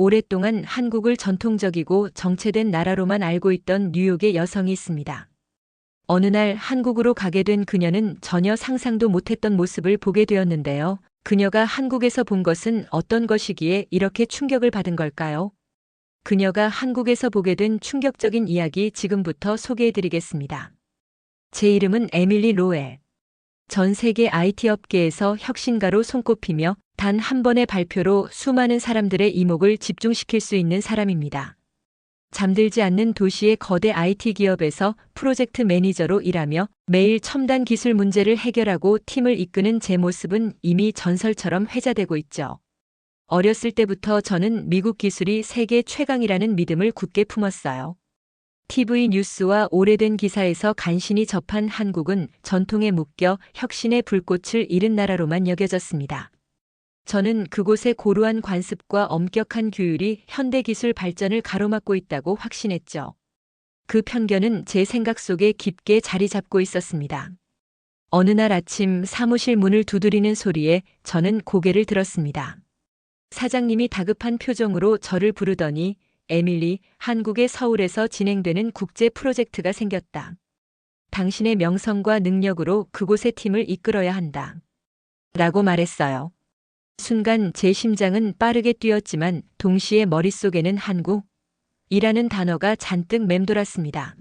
오랫동안 한국을 전통적이고 정체된 나라로만 알고 있던 뉴욕의 여성이 있습니다. 어느 날 한국으로 가게 된 그녀는 전혀 상상도 못했던 모습을 보게 되었는데요. 그녀가 한국에서 본 것은 어떤 것이기에 이렇게 충격을 받은 걸까요? 그녀가 한국에서 보게 된 충격적인 이야기 지금부터 소개해드리겠습니다. 제 이름은 에밀리 로엘. 전 세계 IT 업계에서 혁신가로 손꼽히며 단 한 번의 발표로 수많은 사람들의 이목을 집중시킬 수 있는 사람입니다. 잠들지 않는 도시의 거대 IT 기업에서 프로젝트 매니저로 일하며 매일 첨단 기술 문제를 해결하고 팀을 이끄는 제 모습은 이미 전설처럼 회자되고 있죠. 어렸을 때부터 저는 미국 기술이 세계 최강이라는 믿음을 굳게 품었어요. TV 뉴스와 오래된 기사에서 간신히 접한 한국은 전통에 묶여 혁신의 불꽃을 잃은 나라로만 여겨졌습니다. 저는 그곳의 고루한 관습과 엄격한 규율이 현대 기술 발전을 가로막고 있다고 확신했죠. 그 편견은 제 생각 속에 깊게 자리 잡고 있었습니다. 어느 날 아침 사무실 문을 두드리는 소리에 저는 고개를 들었습니다. 사장님이 다급한 표정으로 저를 부르더니 에밀리, 한국의 서울에서 진행되는 국제 프로젝트가 생겼다. 당신의 명성과 능력으로 그곳의 팀을 이끌어야 한다. 라고 말했어요. 순간 제 심장은 빠르게 뛰었지만 동시에 머릿속에는 한국이라는 단어가 잔뜩 맴돌았습니다.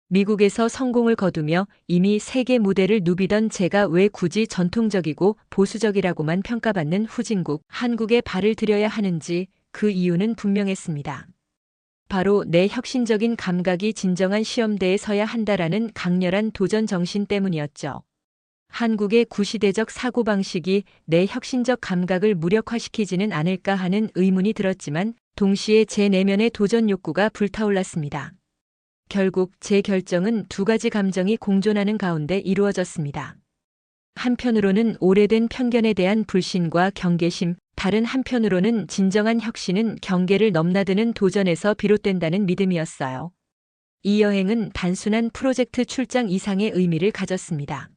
미국에서 성공을 거두며 이미 세계 무대를 누비던 제가 왜 굳이 전통적이고 보수적이라고만 평가받는 후진국 한국에 발을 들여야 하는지 그 이유는 분명했습니다. 바로 내 혁신적인 감각이 진정한 시험대에 서야 한다라는 강렬한 도전 정신 때문이었죠. 한국의 구시대적 사고방식이 내 혁신적 감각을 무력화시키지는 않을까 하는 의문이 들었지만 동시에 제 내면의 도전 욕구가 불타올랐습니다. 결국 제 결정은 두 가지 감정이 공존하는 가운데 이루어졌습니다. 한편으로는 오래된 편견에 대한 불신과 경계심, 다른 한편으로는 진정한 혁신은 경계를 넘나드는 도전에서 비롯된다는 믿음이었어요. 이 여행은 단순한 프로젝트 출장 이상의 의미를 가졌습니다.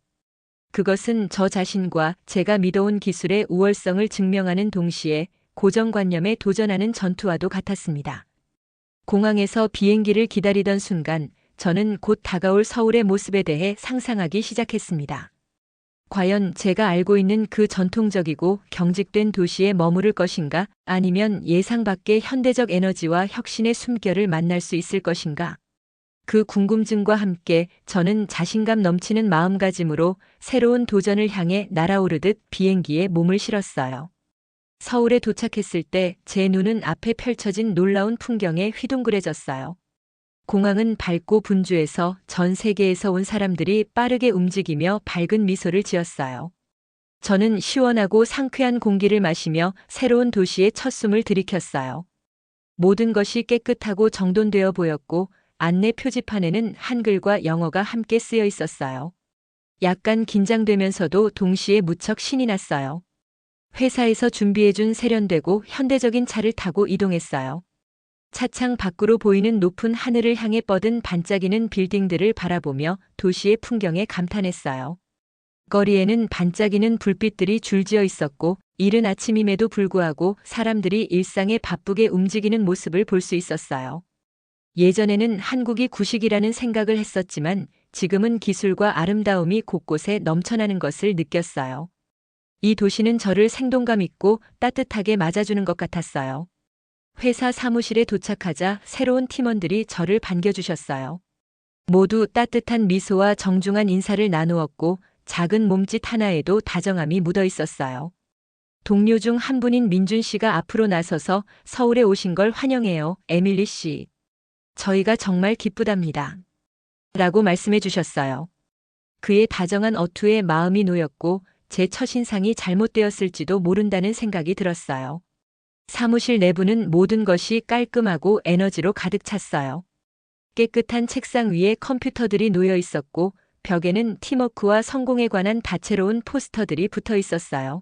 그것은 저 자신과 제가 믿어온 기술의 우월성을 증명하는 동시에 고정관념에 도전하는 전투와도 같았습니다. 공항에서 비행기를 기다리던 순간 저는 곧 다가올 서울의 모습에 대해 상상하기 시작했습니다. 과연 제가 알고 있는 그 전통적이고 경직된 도시에 머무를 것인가, 아니면 예상 밖의 현대적 에너지와 혁신의 숨결을 만날 수 있을 것인가? 그 궁금증과 함께 저는 자신감 넘치는 마음가짐으로 새로운 도전을 향해 날아오르듯 비행기에 몸을 실었어요. 서울에 도착했을 때 제 눈은 앞에 펼쳐진 놀라운 풍경에 휘둥그레졌어요. 공항은 밝고 분주해서 전 세계에서 온 사람들이 빠르게 움직이며 밝은 미소를 지었어요. 저는 시원하고 상쾌한 공기를 마시며 새로운 도시의 첫 숨을 들이켰어요. 모든 것이 깨끗하고 정돈되어 보였고 안내 표지판에는 한글과 영어가 함께 쓰여 있었어요. 약간 긴장되면서도 동시에 무척 신이 났어요. 회사에서 준비해준 세련되고 현대적인 차를 타고 이동했어요. 차창 밖으로 보이는 높은 하늘을 향해 뻗은 반짝이는 빌딩들을 바라보며 도시의 풍경에 감탄했어요. 거리에는 반짝이는 불빛들이 줄지어 있었고 이른 아침임에도 불구하고 사람들이 일상에 바쁘게 움직이는 모습을 볼 수 있었어요. 예전에는 한국이 구식이라는 생각을 했었지만 지금은 기술과 아름다움이 곳곳에 넘쳐나는 것을 느꼈어요. 이 도시는 저를 생동감 있고 따뜻하게 맞아주는 것 같았어요. 회사 사무실에 도착하자 새로운 팀원들이 저를 반겨주셨어요. 모두 따뜻한 미소와 정중한 인사를 나누었고 작은 몸짓 하나에도 다정함이 묻어 있었어요. 동료 중 한 분인 민준 씨가 앞으로 나서서 서울에 오신 걸 환영해요, 에밀리 씨. 저희가 정말 기쁘답니다. 라고 말씀해 주셨어요. 그의 다정한 어투에 마음이 놓였고 제 첫인상이 잘못되었을지도 모른다는 생각이 들었어요. 사무실 내부는 모든 것이 깔끔하고 에너지로 가득 찼어요. 깨끗한 책상 위에 컴퓨터들이 놓여 있었고 벽에는 팀워크와 성공에 관한 다채로운 포스터들이 붙어 있었어요.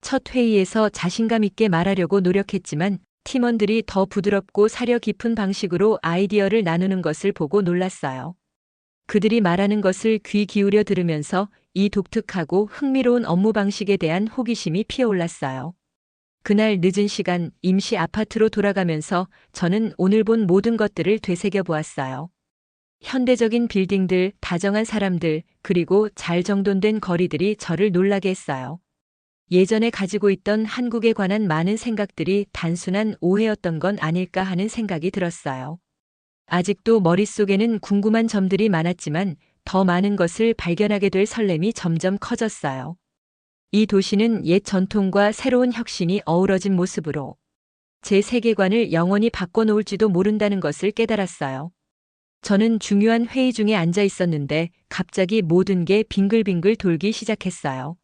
첫 회의에서 자신감 있게 말하려고 노력했지만 팀원들이 더 부드럽고 사려 깊은 방식으로 아이디어를 나누는 것을 보고 놀랐어요. 그들이 말하는 것을 귀 기울여 들으면서 이 독특하고 흥미로운 업무 방식에 대한 호기심이 피어올랐어요. 그날 늦은 시간 임시 아파트로 돌아가면서 저는 오늘 본 모든 것들을 되새겨 보았어요. 현대적인 빌딩들, 다정한 사람들, 그리고 잘 정돈된 거리들이 저를 놀라게 했어요. 예전에 가지고 있던 한국에 관한 많은 생각들이 단순한 오해였던 건 아닐까 하는 생각이 들었어요. 아직도 머릿속에는 궁금한 점들이 많았지만 더 많은 것을 발견하게 될 설렘이 점점 커졌어요. 이 도시는 옛 전통과 새로운 혁신이 어우러진 모습으로 제 세계관을 영원히 바꿔놓을지도 모른다는 것을 깨달았어요. 저는 중요한 회의 중에 앉아 있었는데 갑자기 모든 게 빙글빙글 돌기 시작했어요.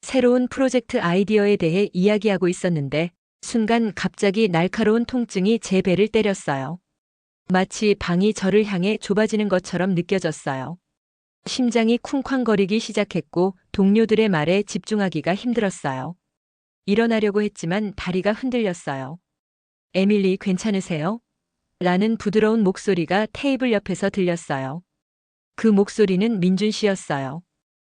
새로운 프로젝트 아이디어에 대해 이야기하고 있었는데 순간 갑자기 날카로운 통증이 제 배를 때렸어요. 마치 방이 저를 향해 좁아지는 것처럼 느껴졌어요. 심장이 쿵쾅거리기 시작했고 동료들의 말에 집중하기가 힘들었어요. 일어나려고 했지만 다리가 흔들렸어요. 에밀리, 괜찮으세요? 라는 부드러운 목소리가 테이블 옆에서 들렸어요. 그 목소리는 민준 씨였어요.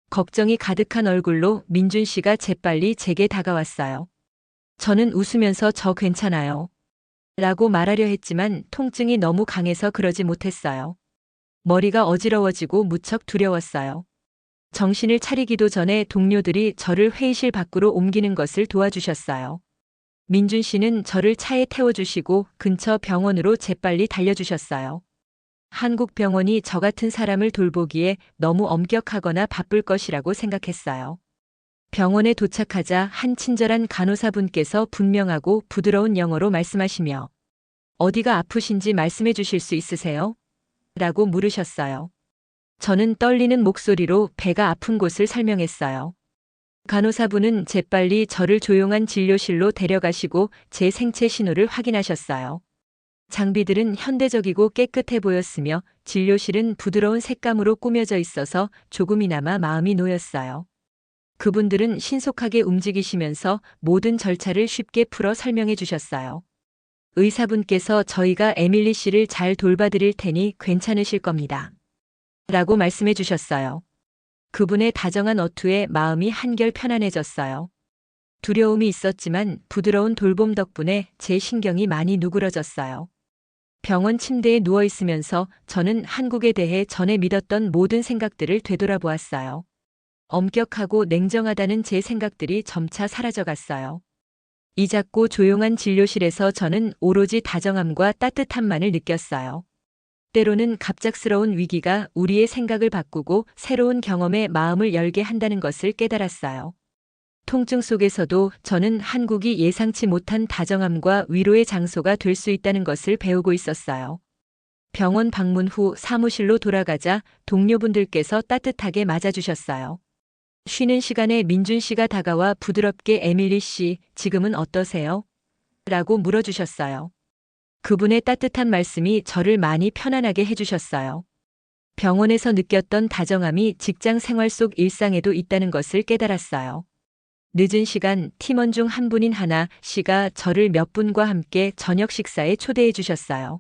걱정이 가득한 얼굴로 민준 씨가 재빨리 제게 다가왔어요. 저는 웃으면서 저 괜찮아요. 라고 말하려 했지만 통증이 너무 강해서 그러지 못했어요. 머리가 어지러워지고 무척 두려웠어요. 정신을 차리기도 전에 동료들이 저를 회의실 밖으로 옮기는 것을 도와주셨어요. 민준 씨는 저를 차에 태워주시고 근처 병원으로 재빨리 달려주셨어요. 한국 병원이 저 같은 사람을 돌보기에 너무 엄격하거나 바쁠 것이라고 생각했어요. 병원에 도착하자 한 친절한 간호사분께서 분명하고 부드러운 영어로 말씀하시며 어디가 아프신지 말씀해 주실 수 있으세요? 라고 물으셨어요. 저는 떨리는 목소리로 배가 아픈 곳을 설명했어요. 간호사분은 재빨리 저를 조용한 진료실로 데려가시고 제 생체 신호를 확인하셨어요. 장비들은 현대적이고 깨끗해 보였으며 진료실은 부드러운 색감으로 꾸며져 있어서 조금이나마 마음이 놓였어요. 그분들은 신속하게 움직이시면서 모든 절차를 쉽게 풀어 설명해 주셨어요. 의사분께서 저희가 에밀리 씨를 잘 돌봐드릴 테니 괜찮으실 겁니다. 라고 말씀해 주셨어요. 그분의 다정한 어투에 마음이 한결 편안해졌어요. 두려움이 있었지만 부드러운 돌봄 덕분에 제 신경이 많이 누그러졌어요. 병원 침대에 누워 있으면서 저는 한국에 대해 전에 믿었던 모든 생각들을 되돌아보았어요. 엄격하고 냉정하다는 제 생각들이 점차 사라져갔어요. 이 작고 조용한 진료실에서 저는 오로지 다정함과 따뜻함만을 느꼈어요. 때로는 갑작스러운 위기가 우리의 생각을 바꾸고 새로운 경험에 마음을 열게 한다는 것을 깨달았어요. 통증 속에서도 저는 한국이 예상치 못한 다정함과 위로의 장소가 될 수 있다는 것을 배우고 있었어요. 병원 방문 후 사무실로 돌아가자 동료분들께서 따뜻하게 맞아주셨어요. 쉬는 시간에 민준 씨가 다가와 부드럽게 에밀리 씨, 지금은 어떠세요? 라고 물어주셨어요. 그분의 따뜻한 말씀이 저를 많이 편안하게 해주셨어요. 병원에서 느꼈던 다정함이 직장 생활 속 일상에도 있다는 것을 깨달았어요. 늦은 시간 팀원 중 한 분인 하나 씨가 저를 몇 분과 함께 저녁 식사에 초대해 주셨어요.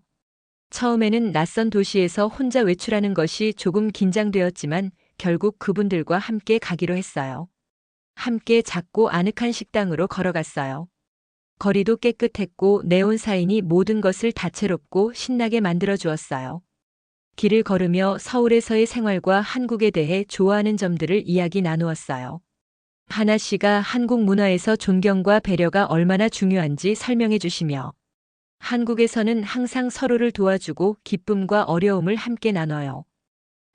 처음에는 낯선 도시에서 혼자 외출하는 것이 조금 긴장되었지만 결국 그분들과 함께 가기로 했어요. 함께 작고 아늑한 식당으로 걸어갔어요. 거리도 깨끗했고 네온 사인이 모든 것을 다채롭고 신나게 만들어 주었어요. 길을 걸으며 서울에서의 생활과 한국에 대해 좋아하는 점들을 이야기 나누었어요. 하나 씨가 한국 문화에서 존경과 배려가 얼마나 중요한지 설명해 주시며 한국에서는 항상 서로를 도와주고 기쁨과 어려움을 함께 나눠요.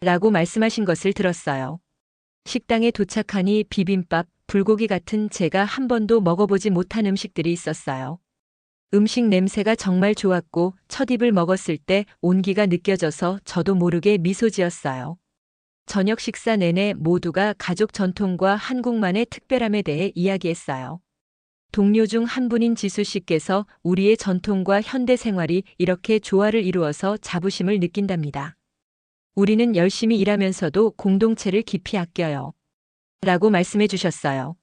라고 말씀하신 것을 들었어요. 식당에 도착하니 비빔밥, 불고기 같은 제가 한 번도 먹어보지 못한 음식들이 있었어요. 음식 냄새가 정말 좋았고 첫 입을 먹었을 때 온기가 느껴져서 저도 모르게 미소 지었어요. 저녁 식사 내내 모두가 가족 전통과 한국만의 특별함에 대해 이야기했어요. 동료 중 한 분인 지수 씨께서 우리의 전통과 현대 생활이 이렇게 조화를 이루어서 자부심을 느낀답니다. 우리는 열심히 일하면서도 공동체를 깊이 아껴요. 라고 말씀해 주셨어요.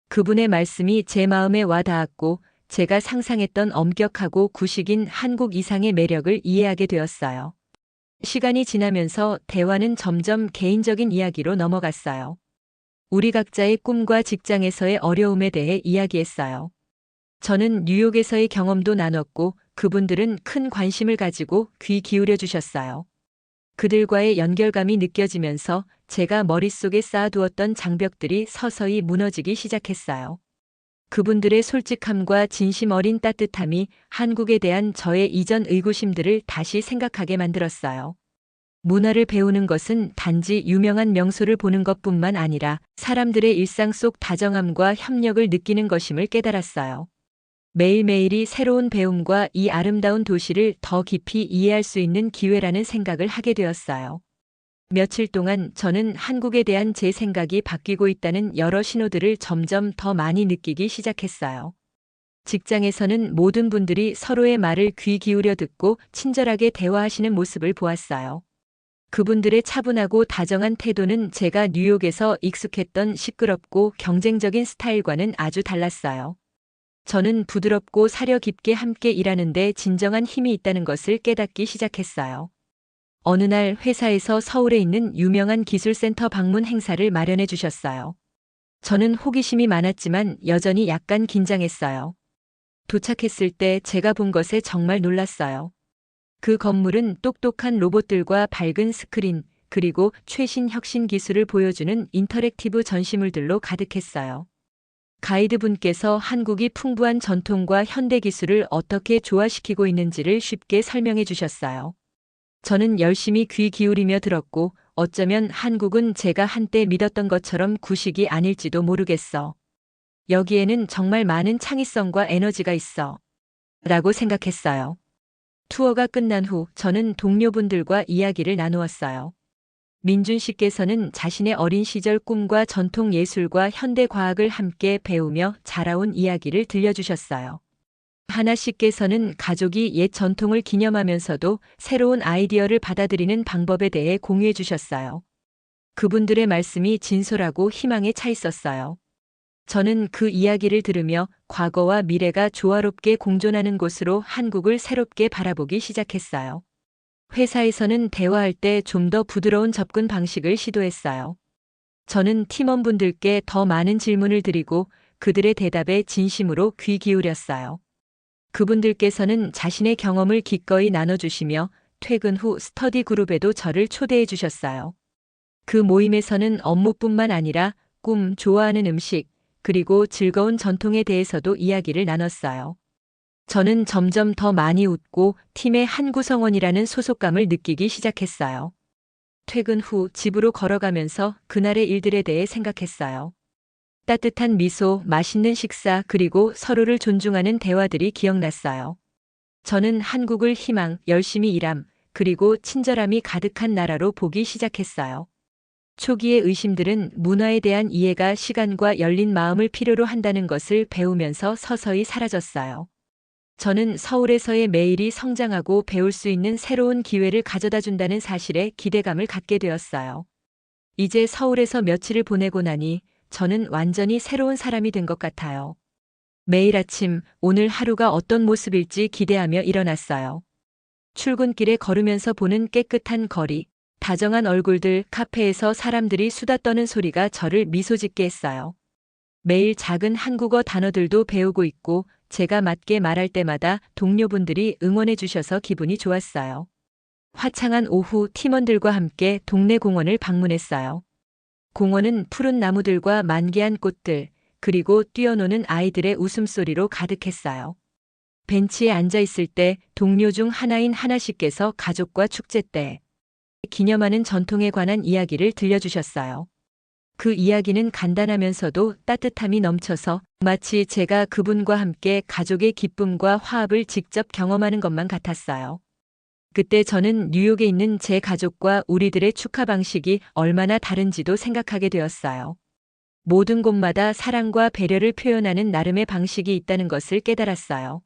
그분의 말씀이 제 마음에 와 닿았고 제가 상상했던 엄격하고 구식인 한국 이상의 매력을 이해하게 되었어요. 시간이 지나면서 대화는 점점 개인적인 이야기로 넘어갔어요. 우리 각자의 꿈과 직장에서의 어려움에 대해 이야기했어요. 저는 뉴욕에서의 경험도 나눴고 그분들은 큰 관심을 가지고 귀 기울여 주셨어요. 그들과의 연결감이 느껴지면서 제가 머릿속에 쌓아두었던 장벽들이 서서히 무너지기 시작했어요. 그분들의 솔직함과 진심 어린 따뜻함이 한국에 대한 저의 이전 의구심들을 다시 생각하게 만들었어요. 문화를 배우는 것은 단지 유명한 명소를 보는 것뿐만 아니라 사람들의 일상 속 다정함과 협력을 느끼는 것임을 깨달았어요. 매일매일이 새로운 배움과 이 아름다운 도시를 더 깊이 이해할 수 있는 기회라는 생각을 하게 되었어요. 며칠 동안 저는 한국에 대한 제 생각이 바뀌고 있다는 여러 신호들을 점점 더 많이 느끼기 시작했어요. 직장에서는 모든 분들이 서로의 말을 귀 기울여 듣고 친절하게 대화하시는 모습을 보았어요. 그분들의 차분하고 다정한 태도는 제가 뉴욕에서 익숙했던 시끄럽고 경쟁적인 스타일과는 아주 달랐어요. 저는 부드럽고 사려 깊게 함께 일하는데 진정한 힘이 있다는 것을 깨닫기 시작했어요. 어느 날 회사에서 서울에 있는 유명한 기술센터 방문 행사를 마련해 주셨어요. 저는 호기심이 많았지만 여전히 약간 긴장했어요. 도착했을 때 제가 본 것에 정말 놀랐어요. 그 건물은 똑똑한 로봇들과 밝은 스크린, 그리고 최신 혁신 기술을 보여주는 인터랙티브 전시물들로 가득했어요. 가이드분께서 한국이 풍부한 전통과 현대 기술을 어떻게 조화시키고 있는지를 쉽게 설명해 주셨어요. 저는 열심히 귀 기울이며 들었고 어쩌면 한국은 제가 한때 믿었던 것처럼 구식이 아닐지도 모르겠어. 여기에는 정말 많은 창의성과 에너지가 있어. 라고 생각했어요. 투어가 끝난 후 저는 동료분들과 이야기를 나누었어요. 민준 씨께서는 자신의 어린 시절 꿈과 전통 예술과 현대 과학을 함께 배우며 자라온 이야기를 들려주셨어요. 하나 씨께서는 가족이 옛 전통을 기념하면서도 새로운 아이디어를 받아들이는 방법에 대해 공유해 주셨어요. 그분들의 말씀이 진솔하고 희망에 차 있었어요. 저는 그 이야기를 들으며 과거와 미래가 조화롭게 공존하는 곳으로 한국을 새롭게 바라보기 시작했어요. 회사에서는 대화할 때 좀 더 부드러운 접근 방식을 시도했어요. 저는 팀원분들께 더 많은 질문을 드리고 그들의 대답에 진심으로 귀 기울였어요. 그분들께서는 자신의 경험을 기꺼이 나눠주시며 퇴근 후 스터디 그룹에도 저를 초대해 주셨어요. 그 모임에서는 업무뿐만 아니라 꿈, 좋아하는 음식, 그리고 즐거운 전통에 대해서도 이야기를 나눴어요. 저는 점점 더 많이 웃고 팀의 한 구성원이라는 소속감을 느끼기 시작했어요. 퇴근 후 집으로 걸어가면서 그날의 일들에 대해 생각했어요. 따뜻한 미소, 맛있는 식사, 그리고 서로를 존중하는 대화들이 기억났어요. 저는 한국을 희망, 열심히 일함, 그리고 친절함이 가득한 나라로 보기 시작했어요. 초기의 의심들은 문화에 대한 이해가 시간과 열린 마음을 필요로 한다는 것을 배우면서 서서히 사라졌어요. 저는 서울에서의 매일이 성장하고 배울 수 있는 새로운 기회를 가져다 준다는 사실에 기대감을 갖게 되었어요. 이제 서울에서 며칠을 보내고 나니 저는 완전히 새로운 사람이 된 것 같아요. 매일 아침 오늘 하루가 어떤 모습일지 기대하며 일어났어요. 출근길에 걸으면서 보는 깨끗한 거리, 다정한 얼굴들, 카페에서 사람들이 수다 떠는 소리가 저를 미소 짓게 했어요. 매일 작은 한국어 단어들도 배우고 있고 제가 맞게 말할 때마다 동료분들이 응원해 주셔서 기분이 좋았어요. 화창한 오후 팀원들과 함께 동네 공원을 방문했어요. 공원은 푸른 나무들과 만개한 꽃들, 그리고 뛰어노는 아이들의 웃음소리로 가득했어요. 벤치에 앉아 있을 때 동료 중 하나인 하나 씨께서 가족과 축제 때 기념하는 전통에 관한 이야기를 들려주셨어요. 그 이야기는 간단하면서도 따뜻함이 넘쳐서 마치 제가 그분과 함께 가족의 기쁨과 화합을 직접 경험하는 것만 같았어요. 그때 저는 뉴욕에 있는 제 가족과 우리들의 축하 방식이 얼마나 다른지도 생각하게 되었어요. 모든 곳마다 사랑과 배려를 표현하는 나름의 방식이 있다는 것을 깨달았어요.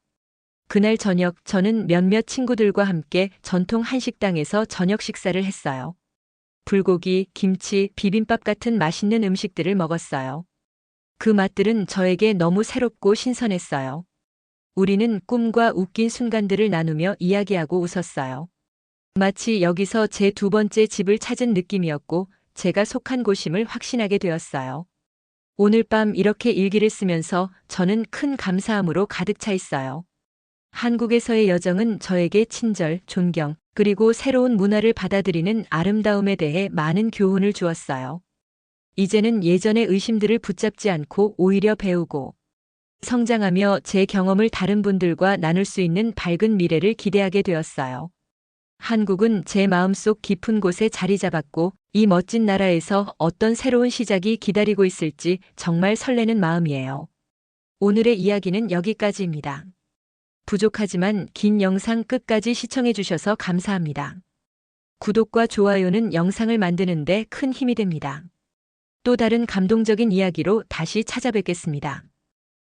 그날 저녁 저는 몇몇 친구들과 함께 전통 한식당에서 저녁 식사를 했어요. 불고기, 김치, 비빔밥 같은 맛있는 음식들을 먹었어요. 그 맛들은 저에게 너무 새롭고 신선했어요. 우리는 꿈과 웃긴 순간들을 나누며 이야기하고 웃었어요. 마치 여기서 제 두 번째 집을 찾은 느낌이었고 제가 속한 곳임을 확신하게 되었어요. 오늘 밤 이렇게 일기를 쓰면서 저는 큰 감사함으로 가득 차 있어요. 한국에서의 여정은 저에게 친절, 존경, 그리고 새로운 문화를 받아들이는 아름다움에 대해 많은 교훈을 주었어요. 이제는 예전의 의심들을 붙잡지 않고 오히려 배우고 성장하며 제 경험을 다른 분들과 나눌 수 있는 밝은 미래를 기대하게 되었어요. 한국은 제 마음속 깊은 곳에 자리 잡았고 이 멋진 나라에서 어떤 새로운 시작이 기다리고 있을지 정말 설레는 마음이에요. 오늘의 이야기는 여기까지입니다. 부족하지만 긴 영상 끝까지 시청해 주셔서 감사합니다. 구독과 좋아요는 영상을 만드는데 큰 힘이 됩니다. 또 다른 감동적인 이야기로 다시 찾아뵙겠습니다.